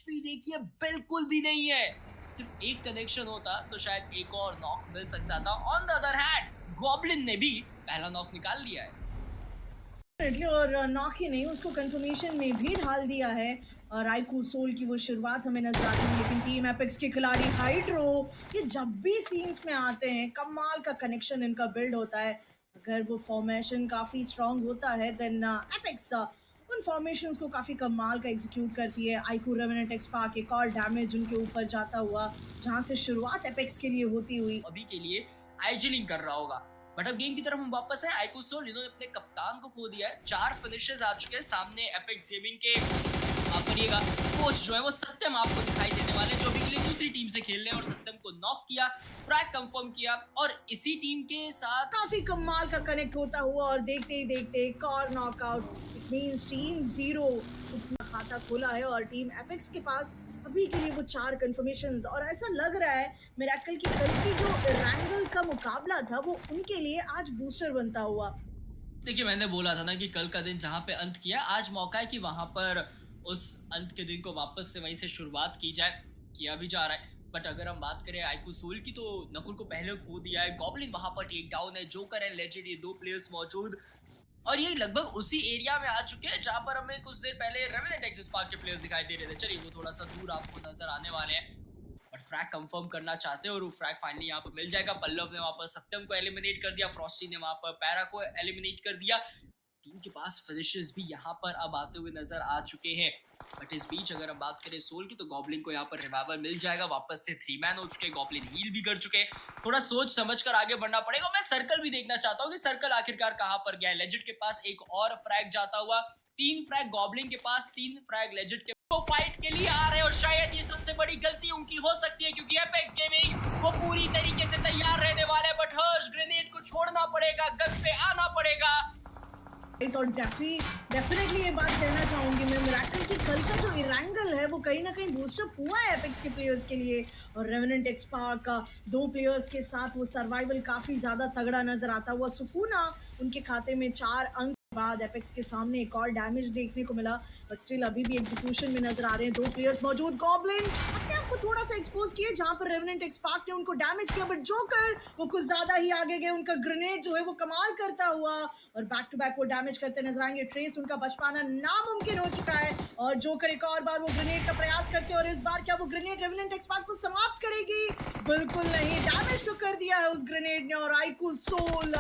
HP देखिए बिल्कुल भी नहीं है। सिर्फ एक कनेक्शन होता तो शायद एक और नॉक मिल सकता था। On the other hand goblin ने भी पहला नॉक निकाल लिया है और नॉक ही नहीं, उसको कंफर्मेशन में भी ढाल दिया है। और राइकू सोल की वो शुरुआत हमें नजर आती है, लेकिन टीम एपेक्स के खिलाड़ी हाइड्रो ये जब भी सीन्स में आते हैं कमाल का कनेक्शन इनका बिल्ड होता है। अगर वो फॉर्मेशन काफ़ी स्ट्रांग होता है देन एपेक्स उन फॉर्मेशंस को काफ़ी कमाल का एग्जीक्यूट करती है। आइकू रेवेनेंट एक्सपार्क एक और डैमेज उनके ऊपर जाता हुआ, जहाँ से शुरुआत एपेक्स के लिए होती हुई अभी के लिए आइजिलिंग कर रहा होगा। बट अब गेम की तरफ हम वापस हैं। आइकू सोल इन्होंने अपने कप्तान को खो दिया है। 4 फिनिशेस आ चुके हैं सामने एपेक्स गेमिंग के। आप करिएगा कोच जो है वो सत्यम आपको दिखाई देने वाले, जो भी के लिए दूसरी टीम से खेल रहे हैं, और सत्यम को नॉक किया, फ्रैग कंफर्म किया, और इसी टीम के साथ काफी कमाल का कनेक्ट होता हुआ और देखते ही देखते एक और नॉकआउट। इट मींस टीम 0 अपना खाता खोला है और टीम एपेक्स के पास अभी के लिए वो 4 कंफर्मेशंस। और ऐसा लग रहा है मिरेकल की कल की जो रैंगल का मुकाबला था वो उनके लिए आज बूस्टर बनता हुआ। देखिए मैंने बोला था ना कि कल का दिन जहाँ पे अंत किया, आज मौका है कि वहां पर उस अंत के दिन को वापस से वहीं से शुरुआत की जाए। किया भी जा रहा है। बट अगर हम बात करें आइकू सोल की, तो नकुल को पहले खो दिया है। गॉब्लिन वहां पर टेक डाउन है। जोकर है, लेजेंड, ये 2 प्लेयर्स मौजूद, और ये लगभग उसी एरिया में आ चुके हैं जहां पर हमें कुछ देर पहले रेवेनेंट एक्सिस पार्क के प्लेयर्स दिखाई दे रहे थे। चलिए वो थोड़ा सा दूर आपको नजर आने वाले हैं, बट फ्रैग कंफर्म करना चाहते हैं, और वो फ्रैग फाइनली यहाँ पर मिल जाएगा। पल्लव ने वहां पर सत्यम को एलिमिनेट कर दिया, फ्रॉस्टी ने वहां पर पैरा को एलिमिनेट कर दिया। टीम के पास फिनिशेस भी यहाँ पर अब आते हुए नजर आ चुके हैं। बट इस बीच अगर हम बात करें सोल की, तो गॉब्लिन को यहाँ पर रिवाइवल मिल जाएगा। वापस से 3 मैन हो चुके हैं, गॉब्लिन हील भी कर चुके हैं। थोड़ा सोच समझ कर आगे बढ़ना पड़ेगा। मैं सर्कल भी देखना चाहता हूँ कि सर्कल आखिरकार कहाँ पर गया है। लेजेंड के पास एक और फ्रैग जाता हुआ, 3 फ्रैग गॉब्लिन के पास, 3 फ्रैग लेजेंड के वो फाइट के लिए आ रहे हैं। और शायद ये सबसे बड़ी गलती उनकी हो सकती है, क्योंकि एपेक्स गेमिंग वो पूरी तरीके से तैयार रहने वाले हैं। बट हर्ष ग्रेनेड को छोड़ना पड़ेगा, गन पे आना पड़ेगा। और डेफिनेटली ये बात कहना चाहूंगी मैं, मिरेकल की कल का जो इरेंगल है वो कहीं ना कहीं बूस्टअप हुआ है एपेक्स के प्लेयर्स के लिए। और रेवेनेंट एक्सपार्क का 2 प्लेयर्स के साथ वो सर्वाइवल काफी ज्यादा तगड़ा नजर आता हुआ। सुकूना उनके खाते में 4 अंक बाद एपेक्स के सामने एक और डैमेज देखने को मिला, बट स्टिल अभी भी एग्जीक्यूशन में नजर आ रहे हैं 2 प्लेयर्स मौजूद। गॉब्लिन अपने आप को थोड़ा सा एक्सपोज किए जहां पर रेवेनेंट एक्सपार्क ने उनको डैमेज किया, बट जोकर वो कुछ ज्यादा ही आगे गए। उनका ग्रेनेड जो है वो कमाल करता हुआ और बैक टू बैक वो डैमेज करते नजर आएंगे। ट्रेस उनका बच पाना नामुमकिन हो चुका है, और जोकर एक और बार वो ग्रेनेड का प्रयास करते हैं, और इस बार क्या वो ग्रेनेड रेवेनेंट एक्सपार्क को समाप्त करेगी? बिल्कुल नहीं, डैमेज तो कर दिया है उस ग्रेनेड ने। और आइकू सोल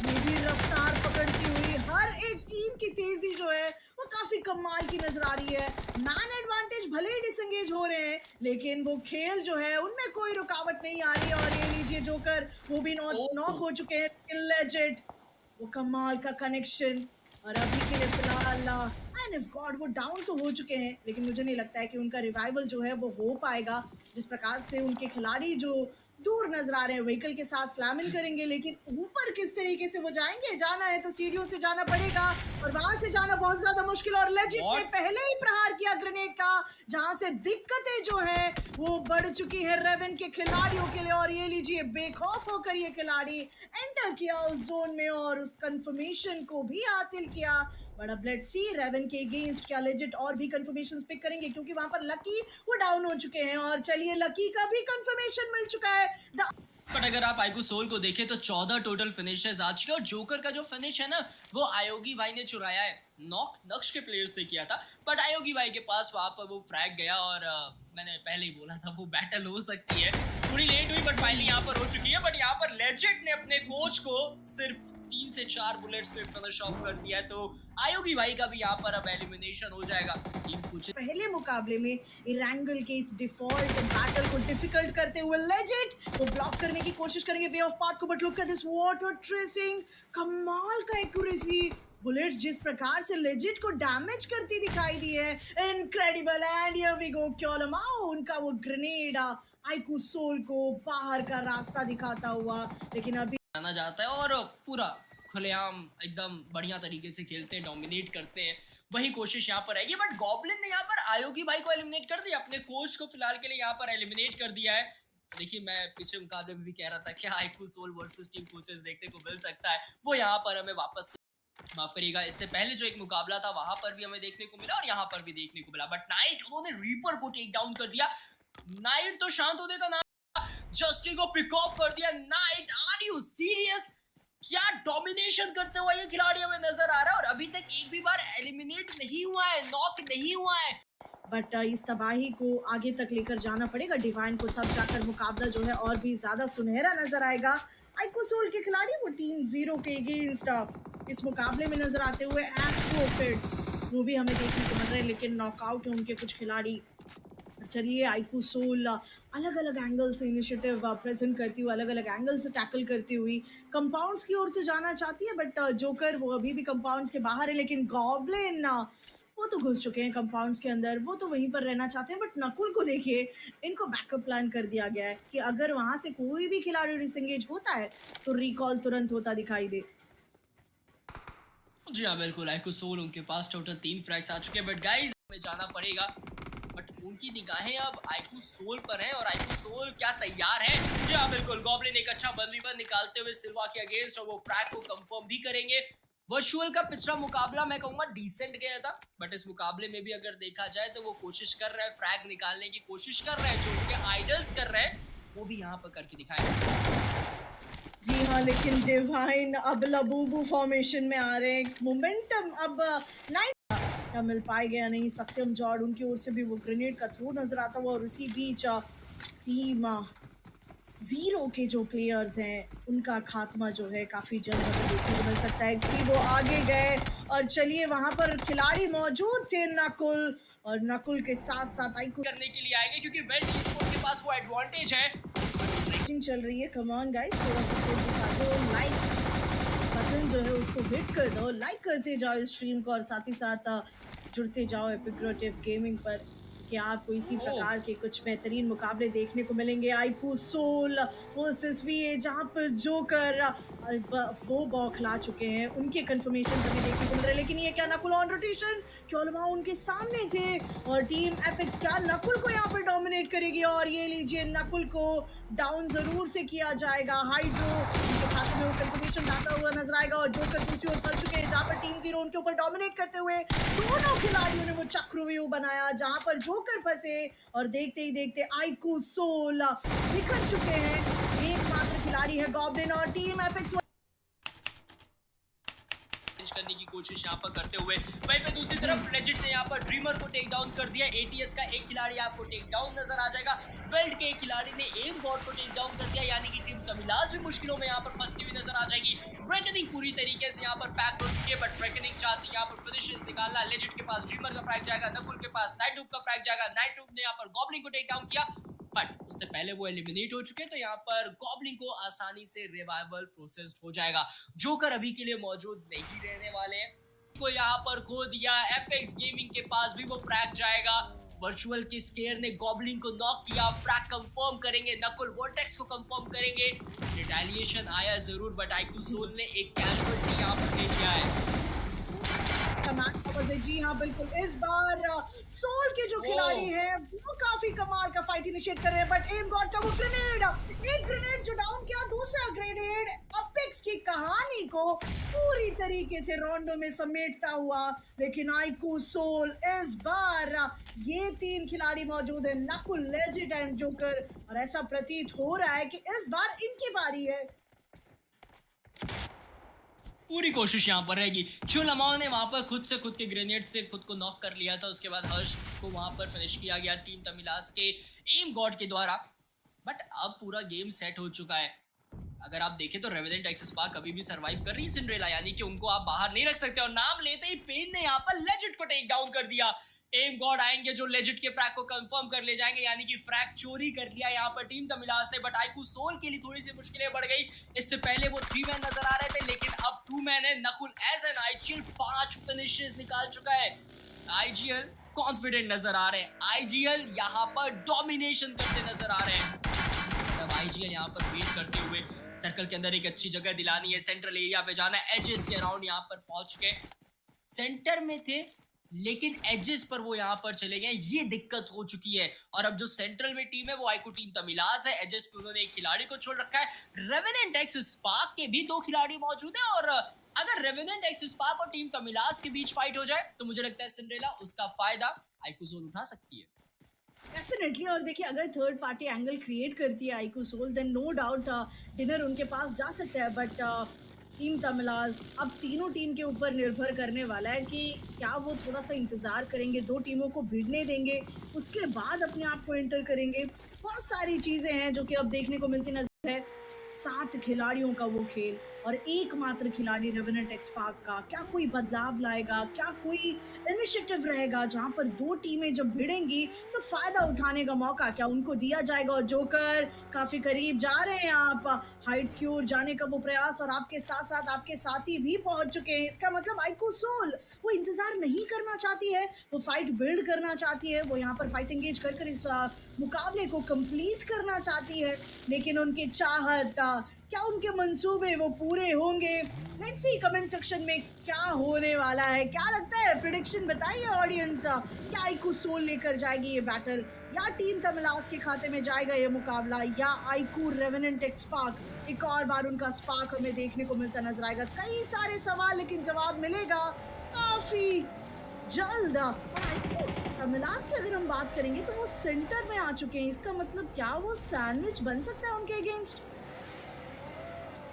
ये भी रफ्तार पकड़ती हुई, हर एक टीम की तेजी जो है वो काफी कमाल की नजर आ रही है। मैन एडवांटेज भले ही डिसंगेज हो रहे हैं, लेकिन वो खेल जो है उनमें कोई रुकावट नहीं आ रही है। और ये लीजिए जोकर वो भी नॉक हो चुके हैं। लेजेंड वो कमाल का कनेक्शन, और अभी के लिए फिलहाल एंड इफ गॉड वो डाउन तो हो चुके हैं, लेकिन मुझे नहीं लगता है कि उनका रिवाइवल जो है वो हो पाएगा। जिस प्रकार से उनके खिलाड़ी जो दूर नजर आ रहे हैं व्हीकल के साथ स्लैमिंग करेंगे, लेकिन ऊपर किस तरीके से वो जाएंगे? जाना है तो सीढ़ियों से जाना पड़ेगा, और वहां से जाना बहुत ज्यादा मुश्किल। और लेजेंड ने पहले ही प्रहार किया ग्रेनेड का, जहां से दिक्कतें जो है वो बढ़ चुकी है रेवन के खिलाड़ियों के लिए। और ये लीजिए बेखौफ होकर ये खिलाड़ी एंटर किया उस जोन में और उस कंफर्मेशन को भी हासिल किया। बट अब लेट्स सी रेवन के अगेंस्ट क्या लेजेंड और भी कंफर्मेशंस पिक करेंगे, क्योंकि वहां पर लकी वो डाउन हो चुके हैं। और चलिए लकी का भी कंफर्मेशन मिल चुका है। बट अगर आप आइकू सोल को देखें तो 14 टोटल फिनिशेस आ चुके हैं, और जोकर का जो फिनिश है ना वो आयोगी भाई ने चुराया है। नॉक नक्श के प्लेयर्स ने किया था, बट आयोगी भाई के पास वहां पर वो फ्रैग गया, और मैंने पहले ही बोला था वो बैटल हो सकती है। थोड़ी लेट हुई बट फाइनली यहाँ पर हो चुकी है। बट यहाँ पर लेजेंड ने अपने कोच को सिर्फ 3 से 4 बुलेट्स में फिनिश ऑफ कर दिया है, तो आयोगी भाई का भी यहाँ पर अब एलिमिनेशन हो जाएगा। टीम कुछ पहले मुकाबले में इरेंगल के इस डिफॉल्ट बैटल को डिफिकल्ट करते हुए लेजेंड वो ब्लॉक करने की कोशिश करेंगे वे ऑफ पाथ को, but look at this water tracing, कमाल का एक्यूरेसी। बुलेट्स जिस प्रकार से लेजेंड को डैमेज करती दिखाई दी है, incredible. And here we go क्योलमाओ, उनका वो ग्रेनेड आइकू सोल को बाहर का रास्ता दिखाता हुआ, लेकिन अभी जाना जाता है, और पूरा खुलेआम एकदम बढ़िया तरीके से खेलते हैं, डोमिनेट करते हैं। वही कोशिश यहाँ पर रहेगी। बट गॉब्लिन ने यहाँ पर आयोगी भाई को एलिमिनेट कर दिया, अपने कोच को फिलहाल के लिए यहाँ पर एलिमिनेट कर दिया है। देखिए मैं पिछले मुकाबले में भी कह रहा था कि आइकू सोल वर्सेस टीम कोचेस देखने को मिल सकता है, वो यहाँ पर हमें वापस माफ करिएगा, इससे पहले जो एक मुकाबला था वहां पर भी हमें देखने को मिला और यहाँ पर भी देखने को मिला, बट नाइट उन्होंने रीपर को टेक डाउन कर दिया। नाइट तो शांत होने का नाम, जस्टिन को पिक ऑफ कर दिया। Night, are you serious? क्या डोमिनेशन करते हुआ ये खिलाड़ी हमें नजर आ रहा है और अभी तक एक भी बार एलिमिनेट नहीं हुआ है, नॉक नहीं हुआ है। बट इस तबाही को आगे तक लेकर जाना पड़ेगा डिवाइन को, तब जाकर मुकाबला जो है और भी ज्यादा सुनहरा नजर आएगा। आइको सोल के खिलाड़ी वो टीम जीरो के अगेंस्ट इस मुकाबले में नजर आते हुए एस्ट्रोफिट्स वो भी हमें देखने को मिल रहे हैं, लेकिन नॉकआउट है उनके कुछ खिलाड़ी। चलिए आइको सोल अलग अलग एंगल से इनिशिएटिव प्रेजेंट करती हुई, अलग अलग एंगल से टैकल करती हुई कंपाउंड्स की ओर तो जाना चाहती है, बट जोकर वो अभी भी कंपाउंड्स के बाहर है। लेकिन गॉब्लिन वो तो घुस चुके हैं कंपाउंड्स के अंदर, वो तो वहीं पर रहना चाहते हैं। बट नकुल को देखिए, इनको बैकअप प्लान कर दिया गया है कि अगर वहां से कोई भी खिलाड़ी डिसएंगेज होता है तो रिकॉल तुरंत होता दिखाई दे। जी हाँ बिल्कुल, आइको सोल उनके पास टोटल 3 फ्रैग्स आ चुके हैं, बट गाइस हमें जाना पड़ेगा। बट उनकी निगाहें अब आइको सोल पर हैं और आइको सोल क्या तैयार है? जी हाँ बिल्कुल, गॉब्लिन एक अच्छा 1v1 निकालते हुए सिल्वा के अगेंस्ट और वो फ्रैग को कंफर्म भी करेंगे। वर्चुअल का पिछला मुकाबला मैं कहूंगा डिसेंट गया था, बट इस मुकाबले में भी अगर देखा जाए तो वो कोशिश कर रहे हैं, फ्रैग निकालने की कोशिश कर रहे हैं, जो उनके आइडल्स कर रहे हैं वो भी यहाँ पर करके दिखाएंगे। जी हाँ, लेकिन डिवाइन अब लबूबू फॉर्मेशन में आ रहे हैं। मोमेंटम अब नाइट मिल पाएगा या नहीं। सत्यम जॉर्ड उनकी ओर से भी वो ग्रेनेड का थ्रो नजर आता हुआ और उसी बीच टीम जीरो के जो प्लेयर्स हैं उनका खात्मा जो है काफी जल्द हमें देखने को मिल सकता है। सी वो आगे गए और चलिए वहां पर खिलाड़ी मौजूद थे नकुल, और नकुल के साथ साथ आइको करने के लिए आएंगे क्योंकि वेल्ट ई-स्पोर्ट्स के पास वो एडवांटेज है। चल रही है। कम ऑन गाइस, थोड़ा सा तेज दिखा दो, लाइक बटन जो है उसको हिट कर दो, लाइक करते जाओ इस स्ट्रीम को और साथ ही साथ जुड़ते जाओ एपिक्रेटिव गेमिंग पर कि आपको इसी प्रकार के कुछ बेहतरीन मुकाबले देखने को मिलेंगे। आइको सोल वर्सेस वीए, जहां पर जोकर वो बौखला चुके हैं, उनके कंफर्मेशन हमें देखने को मिल रहे हैं। लेकिन ये क्या, नकुल ऑन रोटेशन, क्योलमा उनके सामने थे और टीम एपिक्स क्या नकुल को यहाँ पर डोमिनेट करेगी? और ये लीजिए, नकुल को डाउन जरूर से किया जाएगा। हाइड्रो उनके खाते में वो कंफर्मेशन लाता हुआ नजर आएगा और जोकर दूसरी ओर चल चुके हैं, जहाँ पर टीम जीरो उनके ऊपर डोमिनेट करते हुए दोनों खिलाड़ियों ने वो चक्रव्यूह बनाया जहाँ पर जोकर फंसे और देखते ही देखते आइको सोल बिखर चुके हैं। एकमात्र खिलाड़ी है गॉब्लिन और टीम एपिक्स करने की कोशिश यहाँ पर करते हुए, वहीं पे दूसरी तरफ लेजिट ने यहाँ पर ड्रीमर को टेक डाउन कर दिया। एटीएस का एक खिलाड़ी आपको टेक डाउन नजर आ जाएगा। वेल्ट के एक खिलाड़ी ने एम गॉड को टेक डाउन कर दिया, यानी कि टीम तमिलास भी मुश्किलों में यहाँ पर फंसती हुई नजर आ जाएगी। रेकनिंग पूरी तरीके से यहाँ पर पैक हो चुकी है, बट रेकनिंग चाहती है यहाँ पर फिनिशेस निकालना। लेजिट के पास ड्रीमर का फ्रैग जाएगा, नकुल के पास नाइट डूब का फ्रैग जाएगा। नाइट डूब ने यहाँ पर गॉब्लिन को टेक डाउन किया, बट उससे पहले वो एलिमिनेट हो चुके, तो यहाँ पर गॉब्लिन को आसानी से रिवाइवल प्रोसेस्ड हो जाएगा। जोकर अभी के लिए मौजूद नहीं रहने वाले हैं, को यहाँ पर खो दिया। एपेक्स गेमिंग के पास भी वो फ्रैग जाएगा। वर्चुअल के स्केयर ने गॉब्लिन को नॉक किया, फ्रैग कंफर्म करेंगे, नकुल वर्टेक्स को कंफर्म करेंगे। रिटेलिएशन आया जरूर, बट आइको सोल ने एक कैजुअलिटी यहाँ पर ले लिया है। जी हाँ बिल्कुल, इस बार सोल के जो खिलाड़ी हैं वो काफी कमाल का फाइट इनिशिएट कर रहे हैं, बट एम गॉड का वो ग्रेनेड, एक ग्रेनेड जो डाउन किया, दूसरा ग्रेनेड अपेक्स की कहानी को पूरी तरीके से रोंडो में समेटता हुआ। लेकिन आइको सोल इस बार ये 3 खिलाड़ी मौजूद है, नकुल, लेजिट एंड जोकर, और ऐसा प्रतीत हो रहा है कि इस बार इनकी बारी है। पूरी कोशिश यहाँ पर रहेगी। क्योलमाओ ने वहां पर खुद के ग्रेनेड से खुद को नॉक कर लिया था, उसके बाद हर्ष को वहां पर फिनिश किया गया टीम तमिलास के एम गॉड के द्वारा। बट अब पूरा गेम सेट हो चुका है। अगर आप देखें तो रेवेनेंट एक्सेस पार्क अभी भी सरवाइव कर रही है सिंड्रेला, यानी कि उनको आप बाहर नहीं रख सकते। और नाम लेते ही पेन ने यहाँ पर लेजिट को टेक डाउन कर दिया। एम गॉड आएंगे जो लेजिट के फ्रैग को कंफर्म कर ले जाएंगे, यानी कि फ्रैग चोरी कर लिया यहाँ पर टीम तमिलास ने। बट आइको सोल के लिए थोड़ी सी मुश्किलें बढ़ गई। इससे पहले वो 3 मैन नजर आ रहे थे, लेकिन अब 2 मैन है। Nakul as an IGL 5 finishes निकाल चुका है। आईजीएल कॉन्फिडेंट नजर आ रहे हैं, आईजीएल यहाँ पर डोमिनेशन करते नजर आ रहे हैं। अब आईजीएल यहाँ पर वेट करते हुए सर्कल के अंदर एक अच्छी जगह दिलानी है, सेंट्रल एरिया पे जाना है। एजेस के अराउंड यहाँ पर पहुंच चुके, सेंटर में थे लेकिन एजेस पर वो यहाँ पर चले गए, ये दिक्कत हो चुकी है। और अब जो सेंट्रल में टीम है वो आइको टीम तमिलास है। एजेस पे उन्होंने एक खिलाड़ी को छोड़ रखा है। रेवेनेंट एक्स स्पार्क के भी 2 खिलाड़ी मौजूद हैं और अगर रेवेनेंट एक्स स्पार्क और टीम तमिलास के बीच फाइट हो जाए तो मुझे लगता है सिंड्रेला उसका फायदा आइकू सोल उठा सकती है। डेफिनेटली। और देखिए अगर थर्ड पार्टी एंगल क्रिएट करती है आईकू सोल देन नो डाउट डिनर उनके पास जा सकता है। बट टीम तमिलास अब तीनों टीम के ऊपर निर्भर करने वाला है कि क्या वो थोड़ा सा इंतज़ार करेंगे, दो टीमों को भिड़ने देंगे, उसके बाद अपने आप को एंटर करेंगे। बहुत सारी चीज़ें हैं जो कि अब देखने को मिलती नजर है। 7 खिलाड़ियों का वो खेल और एकमात्र खिलाड़ी रेवेनेंट एक्सपार्क का, क्या कोई बदलाव लाएगा, क्या कोई इनिशिएटिव रहेगा जहां पर दो टीमें जब भिड़ेंगी तो फायदा उठाने का मौका क्या उनको दिया जाएगा। और जोकर काफी करीब जा रहे हैं आप हाइट्स की ओर जाने का वो प्रयास, और आपके साथ साथ आपके साथी भी पहुंच चुके हैं। इसका मतलब आइको सोल वो इंतजार नहीं करना चाहती है, वो फाइट बिल्ड करना चाहती है, वो यहाँ पर फाइट एंगेज कर इस मुकाबले को कंप्लीट करना चाहती है। लेकिन उनकी चाहत क्या उनके मंसूबे वो पूरे होंगे? लेट्स सी कमेंट सेक्शन में क्या होने वाला है, क्या लगता है, प्रिडिक्शन बताइए ऑडियंस। क्या आइकू सोल लेकर जाएगी ये बैटल, या टीम तमिलास के खाते में जाएगा ये मुकाबला, या आइकू रेवेनेंट एक्स स्पार्क एक और बार उनका स्पार्क हमें देखने को मिलता नजर आएगा? कई सारे सवाल, लेकिन जवाब मिलेगा काफी जल्द। और आइकू तमिलास की अगर हम बात करेंगे तो वो सेंटर में आ चुके हैं, इसका मतलब क्या वो सैंडविच बन सकता है उनके अगेंस्ट?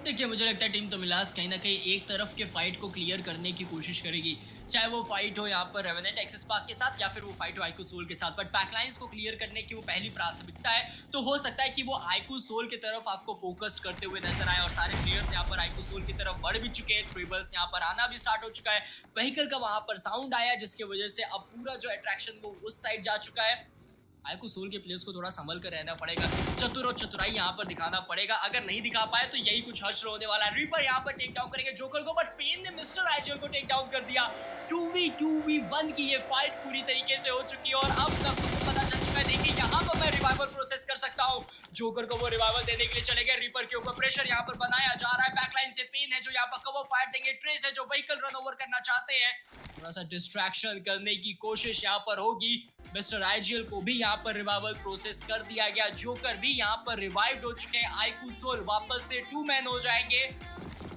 देखिए मुझे लगता है टीम तमिलास कहीं ना कहीं एक तरफ के फाइट को क्लियर करने की कोशिश करेगी, चाहे वो फाइट हो यहाँ पर रेवेनेंट एक्स स्पार्क के साथ या फिर वो फाइट हो आइकू सोल के साथ। बट बैकलाइंस को क्लियर करने की वो पहली प्राथमिकता है, तो हो सकता है कि वो आइकू सोल की तरफ आपको फोकस्ड करते हुए नजर आए। और सारे प्लेयर्स यहाँ पर आइकू सोल की तरफ बढ़ भी चुके हैं, ट्रिबल्स यहाँ पर आना भी स्टार्ट हो चुका है, व्हीकल का वहां पर साउंड आया जिसकी वजह से अब पूरा जो अट्रैक्शन वो उस साइड जा चुका है। आइकू सोल के प्लेयर्स को थोड़ा संभल कर रहना पड़ेगा, चतुर और चतुराई यहाँ पर दिखाना पड़ेगा। अगर नहीं दिखा पाए तो यही कुछ हर्ष होने वाला है। रीपर यहाँ पर टेक डाउन करेंगे जोकर को, बट पेन ने मिस्टर आइजल को टेक डाउन कर दिया। 2v1 की ये फाइट पूरी तरीके से हो चुकी है और अब तक मुझे पता चल चुका है, देखिए यहाँ पर मैं रिवाइवल प्रोसेस कर सकता हूँ। जोकर को वो रिवाइवल देने के लिए चले गए, रीपर के ऊपर प्रेशर यहाँ पर बनाया जा रहा है। बैकलाइन से पेन है जो यहाँ पर कवर फायर देंगे, ट्रेस है जो व्हीकल रन ओवर करना चाहते हैं, थोड़ा सा डिस्ट्रैक्शन करने की कोशिश यहाँ पर होगी। मिस्टर आईजीएल को भी यहाँ पर रिवाइवल प्रोसेस कर दिया गया, जोकर भी यहाँ पर रिवाइव हो चुके हैं। आइकू सोल वापस से 2 मैन हो जाएंगे,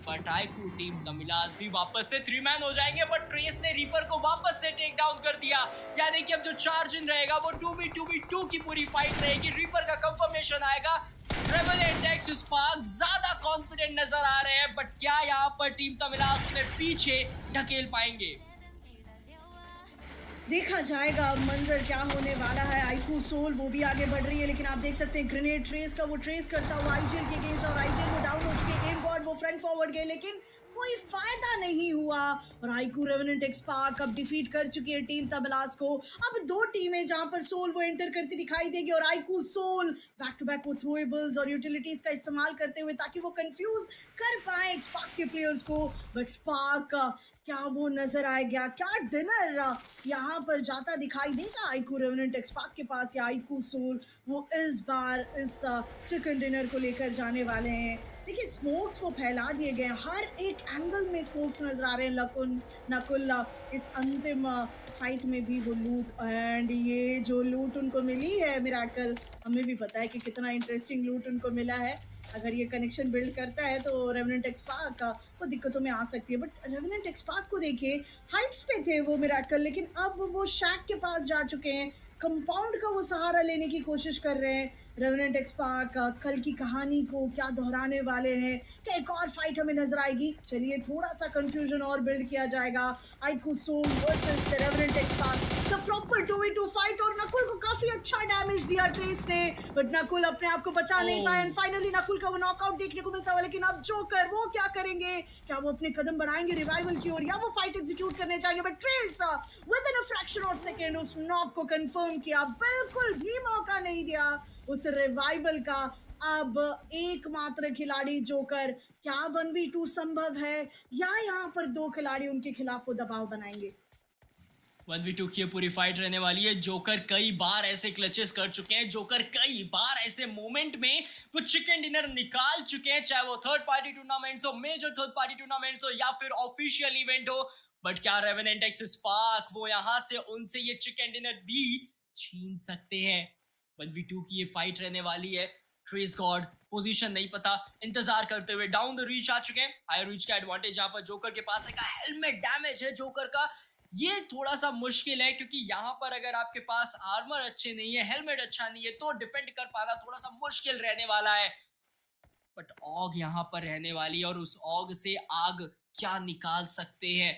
बट आइकू टीम तमिलास भी वापस से 3 मैन हो जाएंगे। बट ट्रेस ने रीपर को वापस से टेक डाउन कर दिया, यानी कि अब जो चार्ज इन रहेगा वो 2v2v2 की पूरी फाइट रहेगी। रीपर का कंफर्मेशन आएगा, रेवेनेंट एक्स स्पार्क ज्यादा कॉन्फिडेंट नजर आ रहे हैं, बट क्या यहाँ पर टीम तमिलास उन्हें पीछे ढकेल पाएंगे? देखा जाएगा मंजर क्या होने वाला है। आइकू सोल वो भी आगे बढ़ रही है, लेकिन आप देख सकते हैं ग्रेनेड ट्रेस का वो ट्रेस करता हुआ आईजीएल के अगेंस्ट, और आईजीएल वो डाउन हो चुके हैं। गेम गॉड वो फ्रंट फॉरवर्ड गए लेकिन कोई फायदा नहीं हुआ, और आइकू रेवेनेंट एक्सपार्क अब डिफीट कर चुकी है टीम तमिलास को। अब दो टीमें जहां पर सोल वो एंटर करती दिखाई देगी, और आइकू सोल बैक टू बैक वो थ्रोएबल्स और यूटिलिटीज का इस्तेमाल करते हुए ताकि वो कंफ्यूज कर पाए स्पार्क के प्लेयर्स को। बट स्पार्क क्या वो नजर आएगा, क्या डिनर यहाँ पर जाता दिखाई देगा आइकू रेवेनेंट एक्सपार्क के पास, या आइकू सोल वो इस बार इस चिकन डिनर को लेकर जाने वाले हैं? देखिए स्मोक्स वो फैला दिए गए हैं, हर एक एंगल में स्मोक्स नजर आ रहे हैं। नकुल इस अंतिम फाइट में भी वो लूट, एंड ये जो लूट उनको मिली है मिराकल, हमें भी पता है कि कितना इंटरेस्टिंग लूट उनको मिला है। अगर ये कनेक्शन बिल्ड करता है तो रेवेनेंट एक्सपार्क को दिक्कतों में आ सकती है। बट रेवेनेंट एक्सपार्क को देखिए, हाइट्स पे थे वो मिराकल, लेकिन अब वो शैक के पास जा चुके हैं, कंपाउंड का वो सहारा लेने की कोशिश कर रहे हैं। रेवेनेंट एक्सपार्क कल की कहानी को क्या दोहराने वाले हैं, क्या एक और फाइट हमें नजर आएगी? चलिए थोड़ा सा कंफ्यूजन और बिल्ड किया जाएगा। आइकू Soul versus Revenant XSpark, the proper 2v2 fight, और नकुल को काफी अच्छा डैमेज दिया ट्रेस ने, बट नकुल अपने आप को बचा नहीं पाए, एंड फाइनली नकुल का वो नॉकआउट देखने को मिलता हुआ। लेकिन अब जोकर वो क्या करेंगे, क्या वो अपने कदम बढ़ाएंगे रिवाइवल की ओर, या वो फाइट एग्जीक्यूट करने चाहेंगे? But trace with in a fraction of second उस नॉक को कंफर्म किया, बिल्कुल भी मौका नहीं दिया उस रिवाइवल का। अब एकमात्र खिलाड़ी जोकर, क्या 1v2 संभव है, या यहाँ पर दो खिलाड़ी उनके खिलाफ वो दबाव बनाएंगे? 1v2 की पूरी फाइट रहने वाली है। जोकर कई बार ऐसे क्लचेस कर चुके हैं, जोकर कई बार ऐसे मोमेंट में वो चिकन डिनर निकाल चुके हैं, चाहे वो थर्ड पार्टी टूर्नामेंट्स हो, मेजर थर्ड पार्टी टूर्नामेंट्स हो, या फिर ऑफिशियल इवेंट हो। बट क्या रेवेनेंट एक्स स्पार्क वो यहाँ से उनसे ये चिकन डिनर भी छीन सकते हैं? 1v2 की ये फाइट रहने वाली है, ट्रेस गॉड पोजीशन नहीं पता, इंतजार करते हुए डाउन द रीच आ चुके हैं। हाई रीच का एडवांटेज यहाँ पर जोकर के पास है। हेलमेट डैमेज है जोकर का, ये थोड़ा सा मुश्किल है क्योंकि यहाँ पर अगर आपके पास आर्मर अच्छे नहीं है, हेलमेट अच्छा नहीं है, तो डिफेंड कर पाना थोड़ा सा मुश्किल रहने वाला है। बट ऑग यहाँ पर रहने वाली है और उस ऑग से आग क्या निकाल सकते हैं।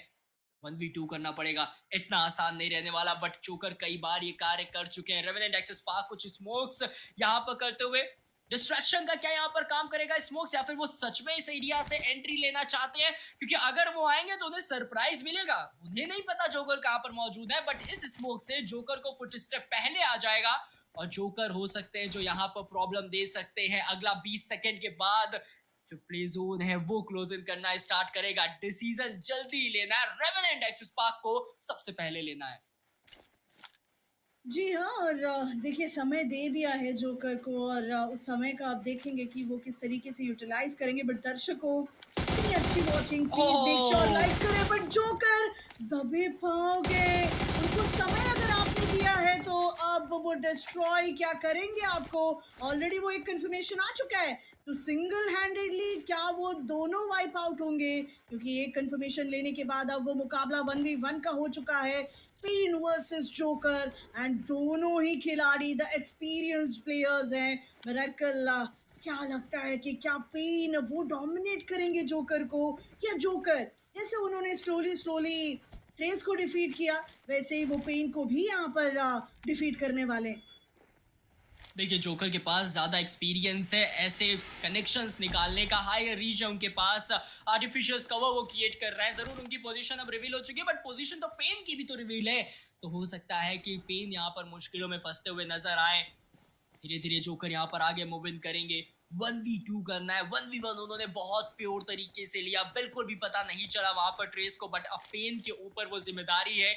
1v2 करना पड़ेगा, इतना आसान नहीं रहने वाला। बट जोकर कई बार ये कार्य कर चुके हैं। रेवेनेंट एक्सेस पार्क कुछ स्मोक्स यहाँ पर करते हुए, डिस्ट्रैक्शन का क्या यहाँ पर काम करेगा स्मोक्स, या फिर वो सच में इस एरिया से एंट्री लेना चाहते हैं? क्योंकि अगर वो आएंगे तो उन्हें सरप्राइज मिलेगा, उन्हें नहीं पता जोकर कहाँ पर मौजूद है। बट इस स्मोक से जोकर को फुट स्टेप पहले आ जाएगा और जोकर हो सकते हैं जो यहाँ पर प्रॉब्लम दे सकते हैं। अगला 20 सेकेंड के बाद जो प्ले जोन है वो क्लोज इन करना स्टार्ट करेगा। डिसीजन जल्दी लेना है, रेवेनेंट एक्सेस पार्क को सबसे पहले लेना है। जी हाँ, और देखिए समय दे दिया है जोकर को, और उस समय का आप देखेंगे कि वो किस तरीके से यूटिलाइज करेंगे। बट दर्शकों, इतनी अच्छी watching, please make sure like करें। बट जोकर दबे पाओगे, उनको समय अगर आपने दिया है तो अब वो डिस्ट्रॉय क्या करेंगे आपको। ऑलरेडी वो एक कंफर्मेशन आ चुका है, तो सिंगल हैंडेडली क्या वो दोनों वाइप आउट होंगे? क्योंकि एक कंफर्मेशन लेने के बाद अब वो मुकाबला 1v1 का हो चुका है। पेन वर्सेस जोकर, एंड दोनों ही खिलाड़ी द एक्सपीरियंस्ड प्लेयर्स हैं। मिरेकल, क्या लगता है कि क्या पेन वो डोमिनेट करेंगे जोकर को, या जोकर जैसे उन्होंने स्लोली ट्रेस को डिफीट किया वैसे ही वो पेन को भी यहाँ पर डिफीट करने वाले? देखिए जोकर के पास ज़्यादा एक्सपीरियंस है ऐसे कनेक्शंस निकालने का। हाई रीच है उनके पास, आर्टिफिशियल कवर वो क्रिएट कर रहे हैं। ज़रूर उनकी पोजीशन अब रिवील हो चुकी है, बट पोजीशन तो पेन की भी तो रिवील है। तो हो सकता है कि पेन यहाँ पर मुश्किलों में फंसते हुए नजर आए। धीरे धीरे जोकर यहाँ पर आगे मूव इन करेंगे। 1v2 करना है, 1v1 उन्होंने बहुत प्योर तरीके से लिया, बिल्कुल भी पता नहीं चला वहां पर ट्रेस को। बट अब पेन के ऊपर वो जिम्मेदारी है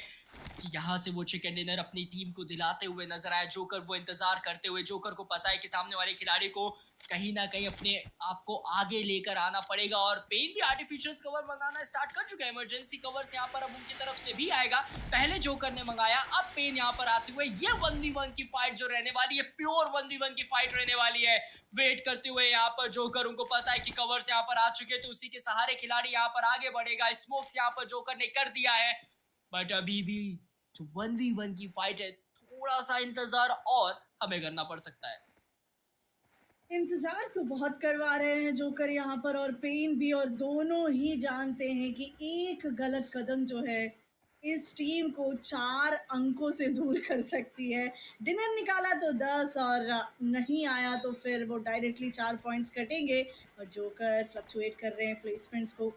कि यहाँ से वो चिकन डिनर अपनी टीम को दिलाते हुए नजर आए। जोकर वो इंतजार करते हुए, जोकर को पता है कि सामने वाले खिलाड़ी को कहीं ना कहीं अपने आप को आगे लेकर आना पड़ेगा। और पेन भी आर्टिफिशियल कवर मंगाना स्टार्ट कर चुका है। इमरजेंसी कवर्स यहाँ पर अब उनकी तरफ से भी आएगा। पहले जोकर ने मंगाया, अब पेन यहाँ पर आते हुए। ये 1v1 की फाइट जो रहने वाली है, प्योर 1v1 की फाइट रहने वाली है। वेट करते हुए यहाँ पर जोकर, उनको पता है कि कवर्स यहाँ पर आ चुके हैं, तो उसी के सहारे खिलाड़ी यहाँ पर आगे बढ़ेगा। स्मोक्स यहाँ पर जोकर ने कर दिया है। बट अभी भी जो 1v1 की फाइट है, थोड़ा सा इंतजार और हमें करना पड़ सकता है। इंतजार तो बहुत करवा रहे हैं जोकर यहाँ पर, और पेन भी, और दोनों ही जानते हैं कि एक गलत कदम जो है इस टीम को 4 अंकों से दूर कर सकती है। डिनर निकाला तो 10, और नहीं आया तो फिर वो डायरेक्टली 4 पॉइंट्स कटेंगे। और जोकर फ्लक्चुएट कर रहे हैं प्लेसमेंट्स को,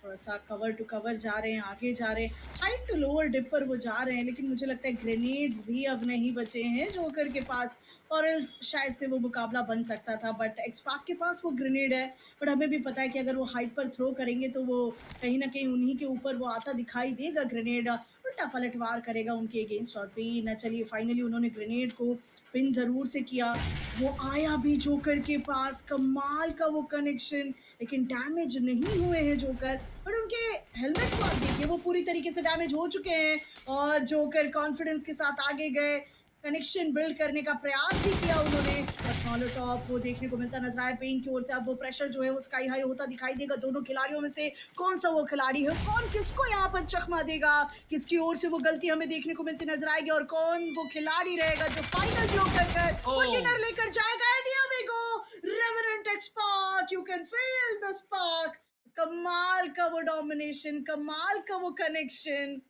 थोड़ा सा कवर टू कवर जा रहे हैं, आगे जा रहे हैं, हाइट टू लोअर डिप पर वो जा रहे हैं। लेकिन मुझे लगता है ग्रेनेड्स भी अब नहीं बचे हैं जोकर के पास, और एल्स शायद से वो मुकाबला बन सकता था। बट एक्सपार्क के पास वो ग्रेनेड है, बट हमें भी पता है कि अगर वो हाइट पर थ्रो करेंगे तो वो कहीं ना कहीं उन्हीं के ऊपर वो आता दिखाई देगा। ग्रेनेड उल्टा पलटवार करेगा उनके अगेंस्ट, और पिन, चलिए फाइनली उन्होंने ग्रेनेड को पिन ज़रूर से किया। वो आया भी जोकर के पास, कमाल का वो कनेक्शन, लेकिन डैमेज नहीं हुए हैं जोकर। और उनके हेलमेट को आप देखिए, वो पूरी तरीके से डैमेज हो चुके हैं। और जोकर कॉन्फिडेंस के साथ आगे गए, कनेक्शन बिल्ड करने का प्रयास भी किया उन्होंने। और मॉलोटॉप वो देखने को मिलता नजर आया पेन की ओर से। अब वो प्रेशर जो है वो स्काई हाई होता दिखाई देगा। दोनों खिलाड़ियों में से कौन सा वो खिलाड़ी है, कौन किसको यहाँ पर चकमा देगा, किसकी ओर से वो गलती हमें देखने को मिलती नजर आएगी, और कौन वो खिलाड़ी रहेगा जो फाइनल जोकर कर डिनर लेकर जाएगा। इंडिया में go Revenant XSpark, you can feel the spark. कमाल का वो डोमिनेशन, कमाल का वो कनेक्शन।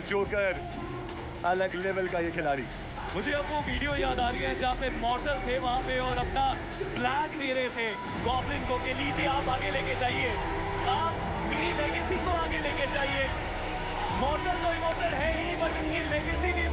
जोकर अलग लेवल का ये खिलाड़ी। मुझे अब वो वीडियो याद आ रही है जहाँ पे मॉर्टल थे वहाँ पे और अपना फ्लैग दे रहे थे गॉब्लिन को कि लीजिए आप आगे लेके जाइए, आप लेगेसी को आगे लेके जाइए। मॉर्टल तो इमोर्टल है ही, बट उनकी लेगेसी भी